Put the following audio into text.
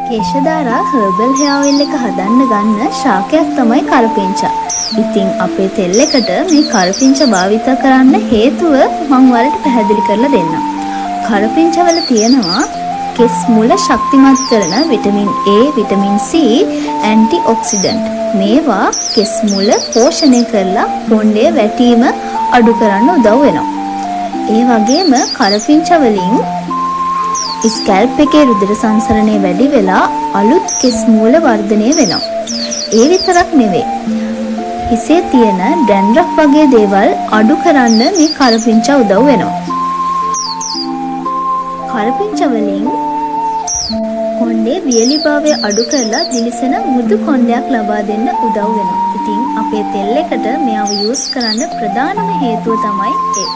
කේශධාරා herbal hair oil එක හදන්න ගන්න ශාකයක් තමයි කරපිංචා. ඉතින් අපේ තෙල් එකට මේ කරපිංචා භාවිත කරන්න හේතුව මම ඔයාලට පැහැදිලි කරලා දෙන්නම්. කරපිංචා වල තියෙනවා කෙස් මුල ශක්තිමත් කරන vitamin A, vitamin C, antioxidant. මේවා කෙස් මුල පෝෂණය කරලා කොණ්ඩේ වැටීම අඩු කරන්න උදව් වෙනවා. ඒ වගේම කරපිංචා වලින් ස්කැල්ප් එකේ රුධිර සංසරණය වැඩි වෙලා අලුත් කෙස් මූල වර්ධනය වෙනවා. ඒ විතරක් නෙවෙයි. හිසේ තියෙන ඩැන්ඩ්‍රෆ් වගේ දේවල් අඩු කරන්න මේ කරපිංචා උදව් වෙනවා. කරපිංචා වලින් කොණ්ඩේ වියලිභාවය අඩු කරලා දිලිසෙන මෘදු කොණ්ඩයක් ලබා දෙන්න උදව් වෙනවා. ඉතින් අපේ තෙල් එකට මේව යූස් කරන්න ප්‍රධානම හේතුව තමයි ඒ.